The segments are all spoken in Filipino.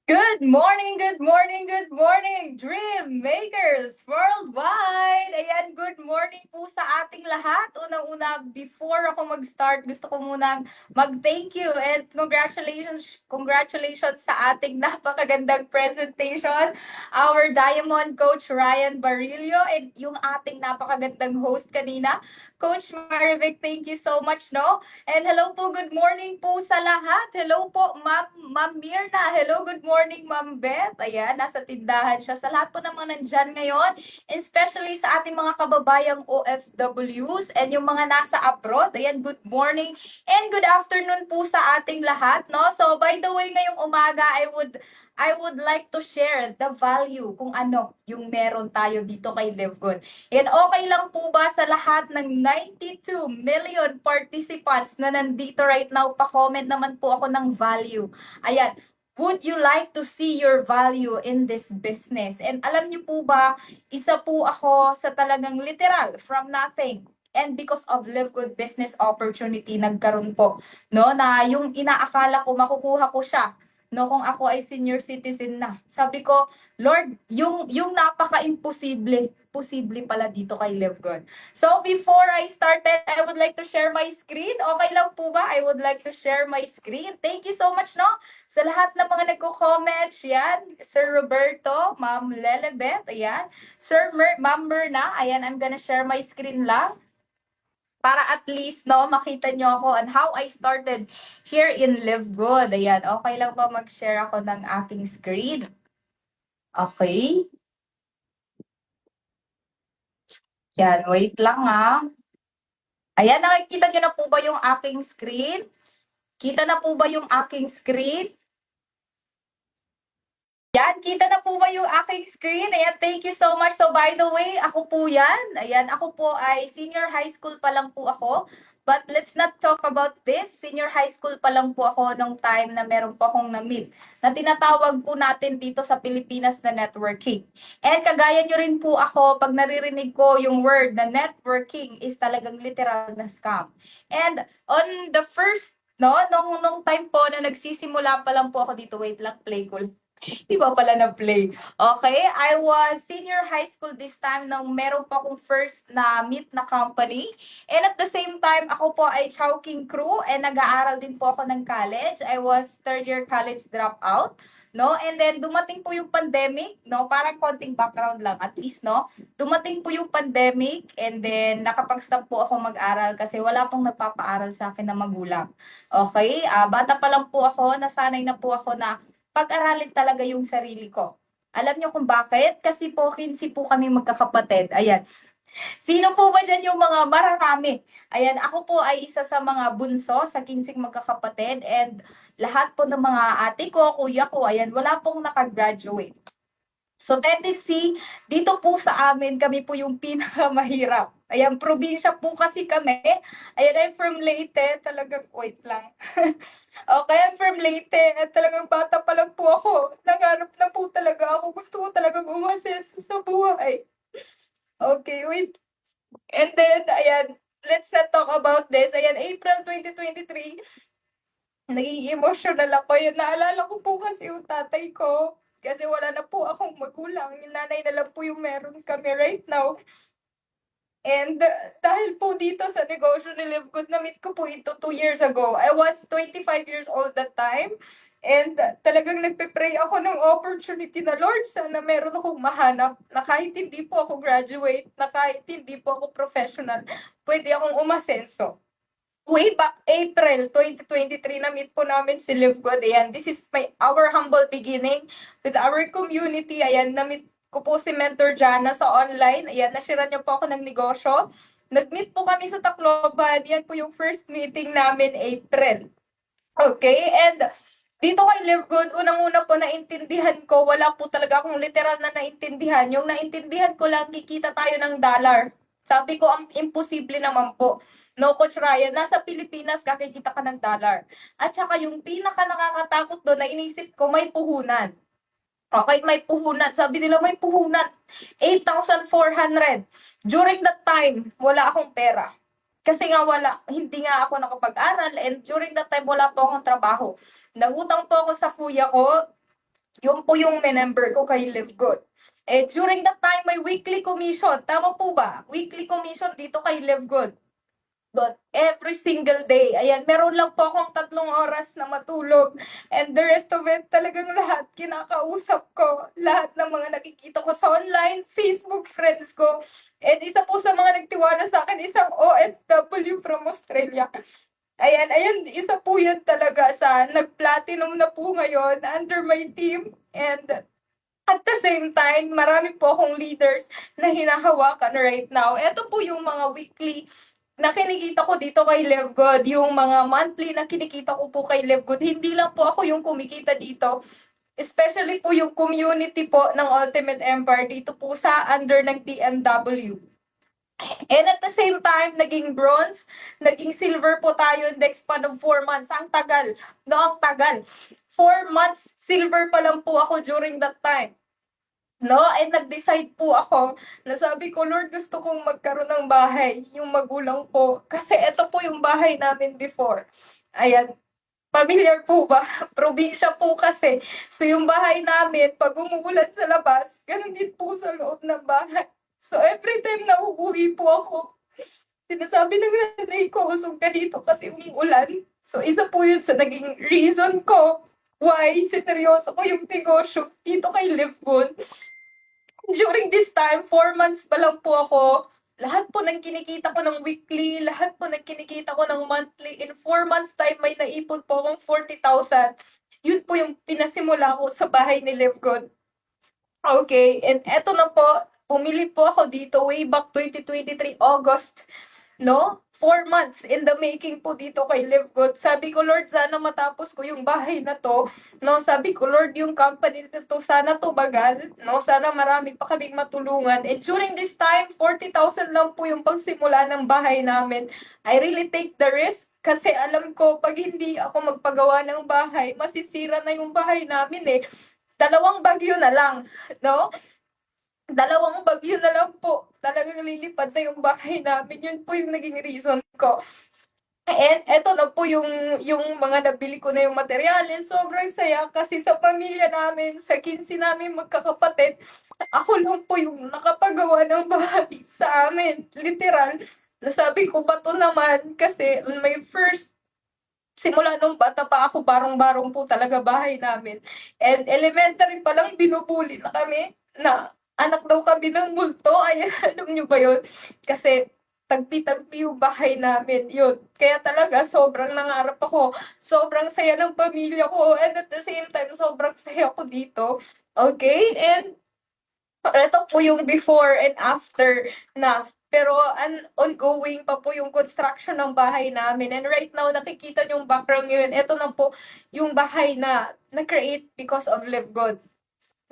Good morning, good morning, good morning, Dream Makers worldwide! Ayan, good morning po sa ating lahat. Unang-una, before ako mag-start, gusto ko munang mag-thank you and congratulations sa ating napakagandang presentation. Our Diamond Coach Ryan Barillo and yung ating napakagandang host kanina, Coach Marivic, thank you so much, no? And hello po, good morning po sa lahat. Hello po, Ma'am Mirna. Hello, good morning, Ma'am Beth. Ayan, nasa tindahan siya. Sa lahat po ng mga nandyan ngayon, especially sa ating mga kababayang OFWs and yung mga nasa abroad. Ayan, good morning and good afternoon po sa ating lahat, no? So, by the way, ngayong umaga, I would like to share the value kung ano yung meron tayo dito kay LiveGood. And okay lang po ba sa lahat ng 92 million participants na nandito right now? Pa-comment naman po ako ng value. Ayan. Would you like to see your value in this business? And alam niyo po ba, isa po ako sa talagang literal from nothing. And because of Live Good Business Opportunity, nagkaroon po, no, na yung inaakala ko makukuha ko siya, no, kung ako ay senior citizen na. Sabi ko, Lord, yung napaka-imposible, posible pala dito kay Live Good. So before I started, I would like to share my screen. Okay lang po ba? I would like to share my screen. Thank you so much, no? Sa lahat ng mga nagko-comment, yan. Sir Roberto, Ma'am Lelebeth, ayan. Ma'am Merna, ayan, I'm gonna share my screen lang para at least, no, makita nyo ako on how I started here in Live Good. Ayan, okay lang ba mag-share ako ng aking screen? Okay. Yan, wait lang ha. Ayan, nakikita nyo na po ba yung aking screen? Kita na po ba yung aking screen? Yan, kita na po ba yung aking screen? Ayan, thank you so much. So by the way, ako po yan. Ayan, ako po ay senior high school pa lang po ako. But let's not talk about this. Senior high school pa lang po ako nung time na meron po akong na-meet na tinatawag po natin dito sa Pilipinas na networking. And kagaya nyo rin po ako, pag naririnig ko yung word na networking is talagang literal na scam. And on the first, no, nung time po na nagsisimula pa lang po ako dito, wait lang, play ko. Di ba pala na-play? Okay, I was senior high school this time nang meron pa akong first na meet na company. And at the same time, ako po ay Chowking crew and nag-aaral din po ako ng college. I was third year college dropout. No? And then dumating po yung pandemic, no? Parang konting background lang at least, no? Dumating po yung pandemic and then nakapag-stop po ako mag-aral kasi wala pong nagpapaaral sa akin na magulang. Okay? Bata pa lang po ako, nasanay na po ako na pag-aralin talaga yung sarili ko. Alam niyo kung bakit? Kasi po, 15 po kami magkakapatid. Ayan. Sino po ba dyan yung mga mararami? Ayan, ako po ay isa sa mga bunso sa 15 magkakapatid and lahat po ng mga ate ko, kuya ko, ayan, wala pong nakagraduate. So tendency, dito po sa amin, kami po yung pinakamahirap. Ayan, probinsya po kasi kami. Ayan, I'm from Leyte. Talagang, wait lang. Okay, I'm from Leyte. At talagang bata pa lang po ako. Nangarap na po talaga ako. Gusto ko talagang umasenso sa buhay. Okay, wait. And then, ayan, let's not talk about this. Ayan, April 2023, naging emotional ako. Ayan, naalala ko po kasi yung tatay ko. Kasi wala na po akong magulang. Yung nanay na lang po yung meron kami right now. And dahil po dito sa negosyo ni Live Good, na-meet ko po ito 2 years ago. I was 25 years old that time. And talagang nagpe-pray ako ng opportunity na, Lord, sana meron akong mahanap na kahit hindi po ako graduate, na kahit hindi po ako professional, pwede akong umasenso. Way back April 2023, na-meet po namin si Live Good. Ayan, this is our humble beginning with our community. Ayan, na-meet ko po si Mentor Jana sa online. Ayan, nashira niya po ako ng negosyo. Nag-meet po kami sa Tacloban. Yan po yung first meeting namin, April. Okay, and dito kay Live Good, unang-una po naintindihan ko, wala po talaga akong literal na naintindihan. Yung naintindihan ko lang, kikita tayo ng dollar. Sabi ko, ang imposible naman po. No, Coach Ryan, nasa Pilipinas, kakikita ka ng dollar. At saka yung pinaka nakakatakot doon na inisip ko, may puhunan. Okay, may puhunan. Sabi nila may puhunan. 8,400. During that time, wala akong pera. Kasi nga wala, hindi nga ako nakapag-aral and during that time wala po akong trabaho. Nangutang po ako sa kuya ko, Yun po yung member ko kay Live Good. Eh, during that time, may weekly commission. Tama po ba? Weekly commission dito kay Live Good. But every single day, ayan, meron lang po akong 3 oras na matulog. And the rest of it, talagang lahat kinakausap ko. Lahat ng mga nakikita ko sa online, Facebook friends ko. And isa po sa mga nagtiwala sa akin, isang OFW from Australia. Ayan, isa po yun talaga sa nag-platinum na po ngayon under my team. And at the same time, marami po akong leaders na hinahawakan right now. Ito po yung mga weekly na kinikita ko dito kay Live Good, yung mga monthly na kinikita ko po kay Live Good. Hindi lang po ako yung kumikita dito. Especially po yung community po ng Ultimate Empire dito po sa under ng TMW. And at the same time, naging bronze, naging silver po tayo in the span of 4 months. Ang tagal. No, ang tagal. 4 months, silver pa lang po ako during that time. No, and nag-decide po ako na sabi ko, Lord, gusto kong magkaroon ng bahay, yung magulang ko. Kasi ito po yung bahay namin before. Ayan, familiar po ba? Probinsya po kasi. So yung bahay namin, pag umuulan sa labas, ganun din po sa loob ng bahay. So every time na uuwi po ako, sinasabi ng nanay ko, usog ka dito kasi umuulan. So isa po yun sa naging reason ko why sineryoso ko yung negosyo dito kay Live Good. During this time, 4 months pa lang po ako, lahat po ng kinikita ko ng weekly, lahat po ng kinikita ko ng monthly, in 4 months time, may naipon po akong 40,000. Yun po yung pinasimula ko sa bahay ni Live Good. Okay, and eto na po, pumili po ako dito way back 2023 August, no? 4 months in the making po dito kay Live Good. Sabi ko, Lord, sana matapos ko yung bahay na to. No, sabi ko, Lord, yung company na to, sana tumagal. No, sana marami pa kaming matulungan. And during this time, 40,000 lang po yung pagsimula ng bahay namin. I really take the risk kasi alam ko, pag hindi ako magpagawa ng bahay, masisira na yung bahay namin eh. 2 bagyo na lang, no? 2 bagyo na lang po. Talagang lilipad na yung bahay namin. Yun po yung naging reason ko. And eto na po yung mga nabili ko na yung materyales. Sobrang saya kasi sa pamilya namin, sa 15 namin magkakapatid, ako lang po yung nakapagawa ng bahay sa amin. Literal. Nasabi ko ba to naman kasi on my first simula nung bata pa ako, barong-barong po talaga bahay namin. And elementary pa lang binubuli na kami na anak daw kami ng multo. Ay, alam nyo ba yun? Kasi tagpi-tagpi yung bahay namin. Yun. Kaya talaga, sobrang nangarap ako. Sobrang saya ng pamilya ko. And at the same time, sobrang saya ko dito. Okay? And ito po yung before and after na. Pero ongoing pa po yung construction ng bahay namin. And right now, nakikita niyo yung background yun. Ito na po yung bahay na na-create because of Live Good.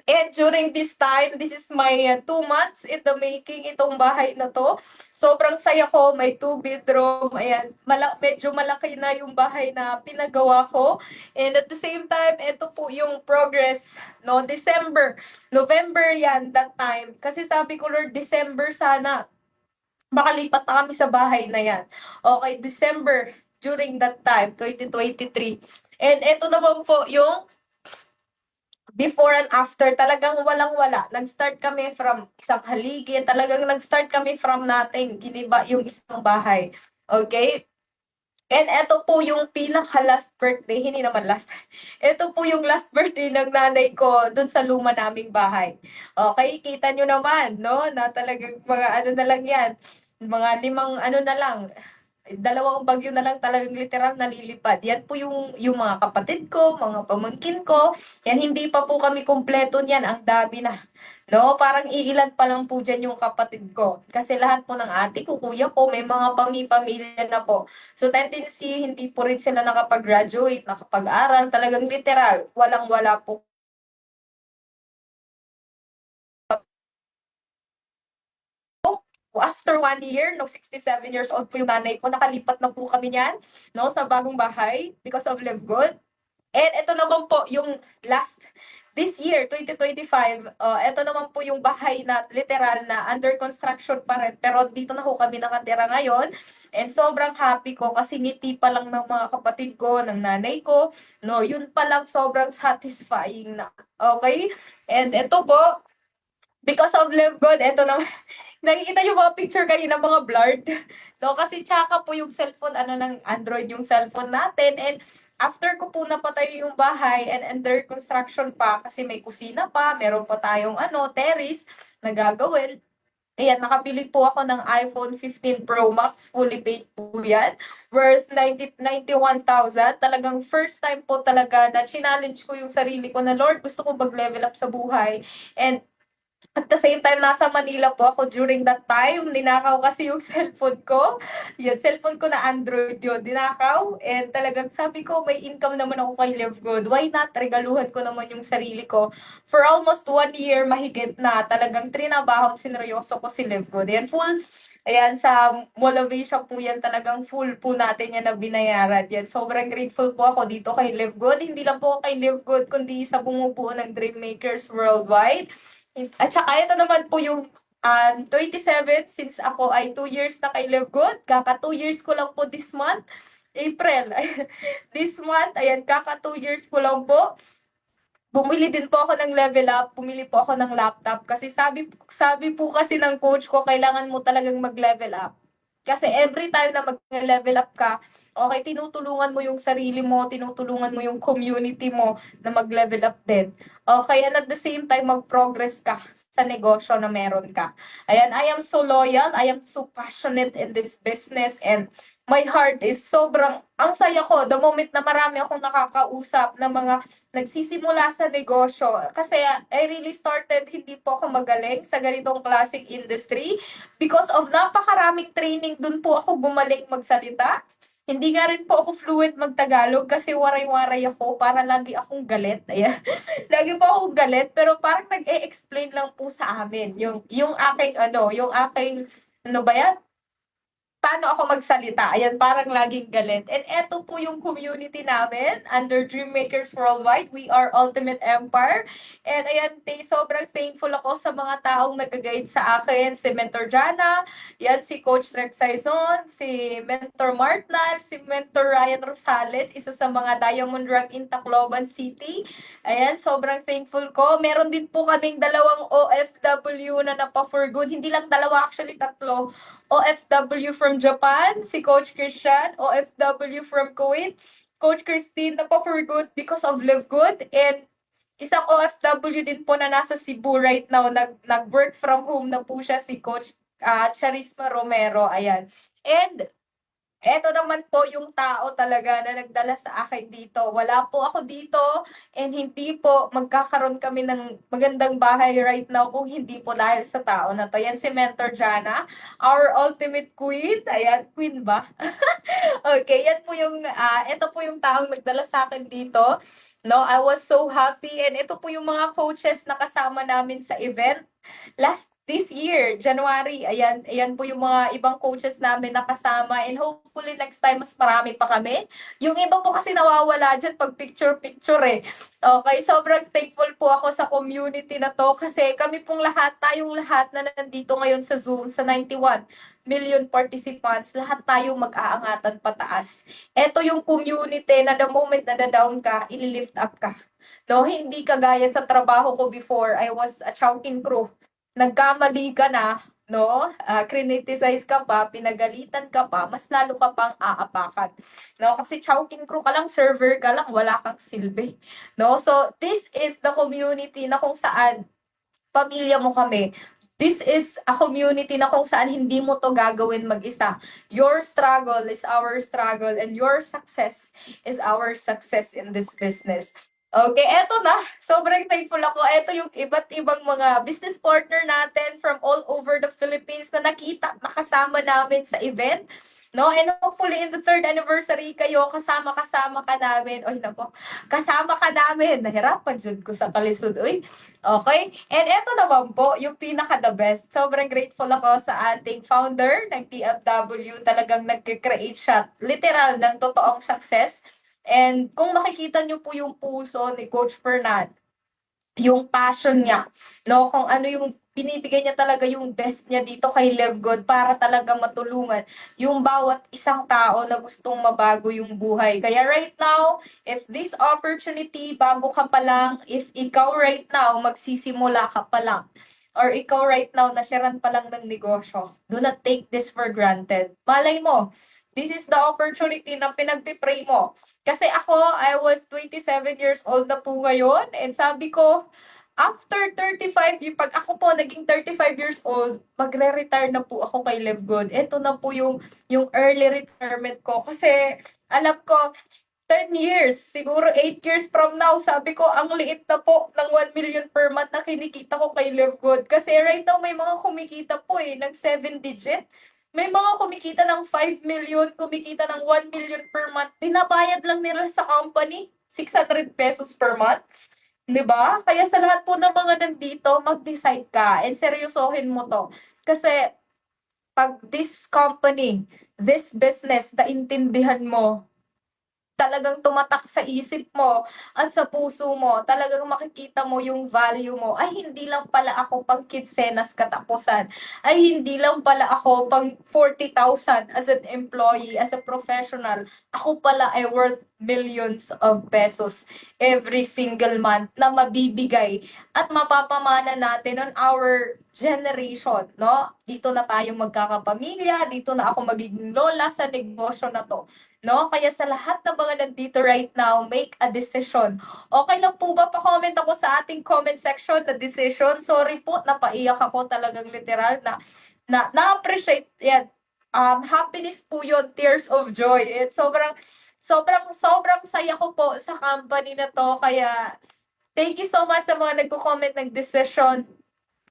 And during this time, this is my 2 months in the making itong bahay na to. Sobrang saya ko, may 2 bedroom, ayan, medyo malaki na yung bahay na pinagawa ko. And at the same time, ito po yung progress, no, November yan, that time. Kasi sabi ko, Lord, December sana, makalipat na kami sa bahay na yan. Okay, December, during that time, 2023. And ito naman po yung before and after, talagang walang-wala. Nag-start kami from isang haligi, talagang nag-start kami from nothing. Giniba yung isang bahay. Okay? And ito po yung pinaka-last birthday, hindi naman last. Ito po yung last birthday ng nanay ko dun sa luma naming bahay. Okay, kita nyo naman, no? Na talagang mga ano na lang yan. Mga 5 ano na lang, 2 bagyo na lang talagang literal nalilipad. Yan po yung mga kapatid ko, mga pamangkin ko. Yan, hindi pa po kami kumpleto niyan. Ang dami na. No, parang iilan pa lang po dyan yung kapatid ko. Kasi lahat po ng ate ko, kuya ko, may mga pamilya na po. So, tendency, hindi po rin sila nakapag-graduate, nakapag-aral. Talagang literal, walang-wala po. After 1 year, no, 67 years old po yung nanay ko, nakalipat na po kami niyan, no, sa bagong bahay because of Live Good. And ito naman po yung last, this year, 2025, ito naman po yung bahay na literal na under construction pa rin. Pero dito na ho kami nakatira ngayon. And sobrang happy ko kasi ngiti pa lang ng mga kapatid ko, ng nanay ko. No, yun pa lang sobrang satisfying na Okay? And ito po, because of Live Good, ito naman, nakikita yung mga picture kanina, mga blurred. So, kasi tsaka po yung cellphone, ng Android yung cellphone natin. And after ko po napatay yung bahay and under construction pa, kasi may kusina pa, meron pa tayong terrace na gagawin. Ayan, nakabili po ako ng iPhone 15 Pro Max, fully paid po yan, worth 91,000. Talagang first time po talaga na challenge ko yung sarili ko na, Lord, gusto ko mag-level up sa buhay. And at the same time, nasa Manila po ako during that time. Ninakaw kasi yung cellphone ko. Yan, cellphone ko na Android yun. Dinakaw. And talagang sabi ko, may income naman ako kay Live Good. Why not? Regaluhan ko naman yung sarili ko. For almost 1 year mahigit na, talagang trinabaho at sineryoso ko si Live Good. Yan, full, ayan, sa Mall of Asia po yan, talagang full po natin yan na binayaran. Yan, sobrang grateful po ako dito kay Live Good. Hindi lang po kay Live Good, kundi sa bumubuo ng Dream Makers Worldwide. At saka ito naman po yung 27, since ako ay 2 years na kay Live Good. Kaka 2 years ko lang po this month. April. This month, ayan, kaka 2 years ko lang po. Bumili din po ako ng level up, bumili po ako ng laptop kasi sabi po kasi ng coach ko, kailangan mo talagang mag-level up. Kasi every time na mag-level up ka, okay, tinutulungan mo yung sarili mo, tinutulungan mo yung community mo na mag-level up din. Okay, and at the same time, mag-progress ka sa negosyo na meron ka. Ayan, I am so loyal, I am so passionate in this business, and my heart is sobrang, ang saya ko, the moment na marami akong nakakausap na mga nagsisimula sa negosyo. Kasi I really started, hindi po ako magaling sa ganitong classic industry. Because of napakaraming training, dun po ako gumaling magsalita. Hindi nga rin po ako fluent magtagalog kasi waray-waray ako, para lagi akong galit. Ayan. Lagi po akong galit, pero parang nag-e-explain lang po sa amin yung aking ano ba yan? Paano ako magsalita. Ayan, parang laging galit. And eto po yung community namin under Dream Makers Worldwide. We are Ultimate Empire. And ayan, sobrang thankful ako sa mga taong nag-guide sa akin. Si Mentor Jana, yan, si Coach Rex Saizon, si Mentor Martnal, si Mentor Ryan Rosales, isa sa mga Diamond Rank in Tacloban City. Ayan, sobrang thankful ko. Meron din po kaming dalawang OFW na napa-for good. Hindi lang dalawa, actually tatlo. OFW from Japan, si Coach Christian, OFW from Kuwait, Coach Christine na po for good because of Live Good, and isang OFW din po na nasa Cebu right now, nag-work from home na po siya, si Coach Charisma Romero, ayan. And eto naman po yung tao talaga na nagdala sa akin dito. Wala po ako dito and hindi po magkakaroon kami ng magandang bahay right now kung hindi po dahil sa tao na to. Yan si Mentor Jana, our ultimate queen. Ayan, queen ba? Okay, yan po yung, ito po yung taong nagdala sa akin dito. No, I was so happy, and ito po yung mga coaches na kasama namin sa event this year, January. Ayan po yung mga ibang coaches namin na kasama, and hopefully next time mas marami pa kami. Yung iba po kasi nawawala dyan pag picture-picture eh. Okay, sobrang thankful po ako sa community na to kasi kami pong lahat, tayong lahat na nandito ngayon sa Zoom, sa 91 million participants, lahat tayo mag-aangatan pataas. Ito yung community na the moment na down ka, ililift up ka. No, hindi kagaya sa trabaho ko before, I was a chowking crew. Nagkamali ka na, no? Criticize ka pa, pinagalitan ka pa, mas lalo ka pang aapakan. No, kasi chowking crew ka lang, server ka lang, wala kang silbi. No? So, this is the community na kung saan pamilya mo kami. This is a community na kung saan hindi mo to gagawin mag-isa. Your struggle is our struggle, and your success is our success in this business. Okay, eto na. Sobrang thankful ako. Eto yung iba't ibang mga business partner natin from all over the Philippines na nakasama namin sa event. No, and hopefully in the 3rd anniversary kayo, kasama ka namin. Oy, nako. Kasama ka namin. Nahirapan jud ko sa kalisod. Uy. Okay? And eto naman po, yung pinaka the best. Sobrang grateful ako sa ating founder ng TFW. Talagang nag-create siya literal ng totoong success. And kung makikita niyo po yung puso ni Coach Fernand, yung passion niya, no, kung ano yung binibigay niya talaga yung best niya dito kay Live Good para talaga matulungan yung bawat isang tao na gustong mabago yung buhay. Kaya right now, if this opportunity, bago ka pa lang, if ikaw right now, magsisimula ka pa lang, or ikaw right now, nasyaran pa lang ng negosyo, do not take this for granted. Malay mo, this is the opportunity na pinagpipray mo. Kasi ako, I was 27 years old na po ngayon, and sabi ko, after 35, pag ako po naging 35 years old, magre-retire na po ako kay Live Good. Ito na po yung early retirement ko. Kasi alam ko, 10 years, siguro 8 years from now, sabi ko, ang liit na po ng 1 million per month na kinikita ko kay Live Good. Kasi right now, may mga kumikita po ng 7 digit. May mga kumikita ng 5 million, kumikita ng 1 million per month. Pinabayad lang nila sa company, 600 pesos per month. 'Di ba? Kaya sa lahat po ng mga nandito, mag-decide ka and seryosohin mo 'to. Kasi pag this company, this business, naintindihan mo, talagang tumatak sa isip mo at sa puso mo, talagang makikita mo yung value mo, ay hindi lang pala ako pang kitsenas katapusan, ay hindi lang pala ako pang 40,000 as an employee, as a professional, ako pala ay worth millions of pesos every single month na mabibigay at mapapamana natin on our generation, no? Dito na tayo magkakapamilya, dito na ako magiging lola sa negosyo na to. No? Kaya sa lahat ng mga nandito right now, make a decision. Okay lang po ba pa-comment ako sa ating comment section na decision? Sorry po, napaiyak ako talagang literal na-appreciate yan. Happiness po yun, tears of joy. It's sobrang saya ko po sa company na to. Kaya thank you so much sa mga nagko-comment ng decision.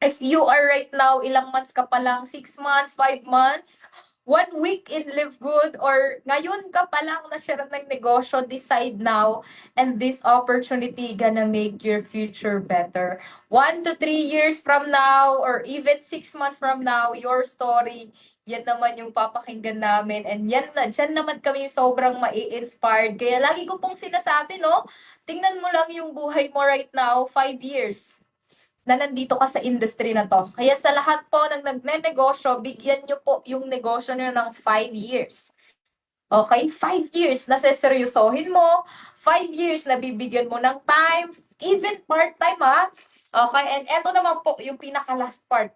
If you are right now, ilang months ka pa lang, 6 months, 5 months, 1 week in Live Good, or ngayon ka pa lang na share ng negosyo, decide now, and this opportunity gonna make your future better. 1 to 3 years from now, or even 6 months from now, your story, yan naman yung papakinggan namin, and dyan naman kami sobrang mai-inspired. Kaya lagi ko pong sinasabi, no, tingnan mo lang yung buhay mo right now, 5 years na nandito ka sa industry na to. Kaya sa lahat po ng nagne-negosyo, bigyan nyo po yung negosyo nyo ng 5 years. Okay? 5 years na seseryosohin mo, 5 years na bibigyan mo ng time, even part-time ha. Okay? And eto naman po yung pinaka-last part.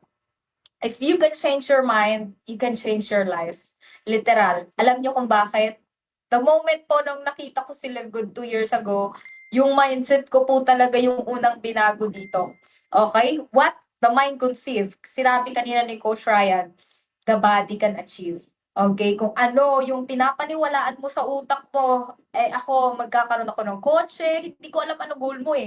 If you can change your mind, you can change your life. Literal. Alam nyo kung bakit? The moment po nung nakita ko si Live Good 2 years ago, yung mindset ko po talaga yung unang binago dito. Okay? What the mind conceive? Sinabi kanina ni Coach Ryan, the body can achieve. Okay? Kung ano yung pinapaniwalaan mo sa utak mo, ako, magkakaroon ako ng kotse, hindi ko alam ano goal mo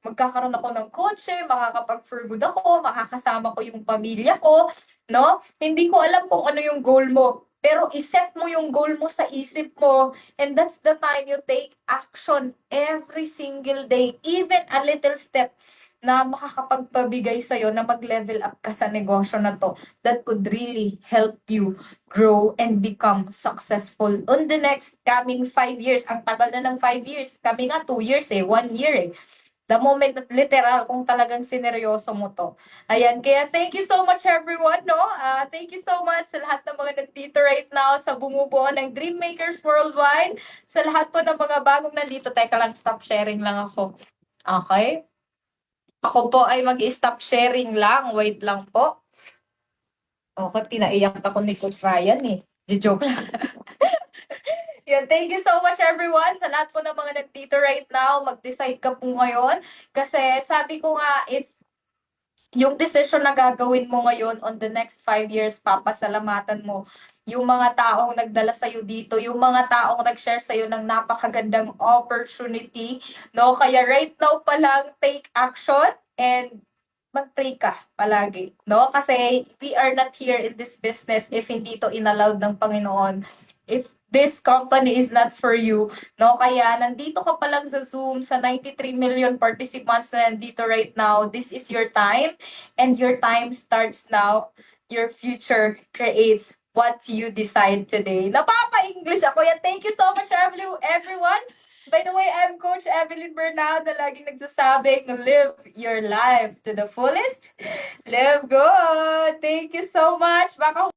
magkakaroon ako ng kotse, makakapag-for good ako, makakasama ko yung pamilya ko, no? Hindi ko alam kung ano yung goal mo. Pero iset mo yung goal mo sa isip mo, and that's the time you take action every single day, even a little step na makakapagpabigay sa'yo na mag-level up ka sa negosyo na to that could really help you grow and become successful on the next coming 5 years. Ang tagal na ng 5 years. Kami nga 2 years 1 year The moment that literal, kung talagang sineryoso mo to. Ayan, kaya thank you so much everyone, no? Thank you so much sa lahat ng mga nandito right now, sa bumubuo ng Dream Makers Worldwide, sa lahat po ng mga bagong nandito. Teka lang, stop sharing lang ako. Okay? Ako po ay mag-stop sharing lang. Wait lang po. Okay, pinaiyak ako ni Coach Ryan Joke lang. Yan, thank you so much everyone sa lahat po ng mga nandito right now. Mag-decide ka po ngayon. Kasi sabi ko nga, if yung decision na gagawin mo ngayon on the next 5 years, papasalamatan mo yung mga taong nagdala sa'yo dito, yung mga taong nag-share sa'yo ng napakagandang opportunity, no? Kaya right now pa lang, take action and mag-pray ka palagi, no? Kasi we are not here in this business if hindi to inallowed ng Panginoon. If this company is not for you, no? Kaya nandito ka pa lang sa Zoom sa 93 million participants na nandito right now. This is your time, and your time starts now. Your future creates what you decide today. Napapa-English ako yan. Thank you so much everyone. By the way, I'm Coach Evelyn Bernaldo, laging nagsasabing, live your life to the fullest. Live good. Thank you so much. Baka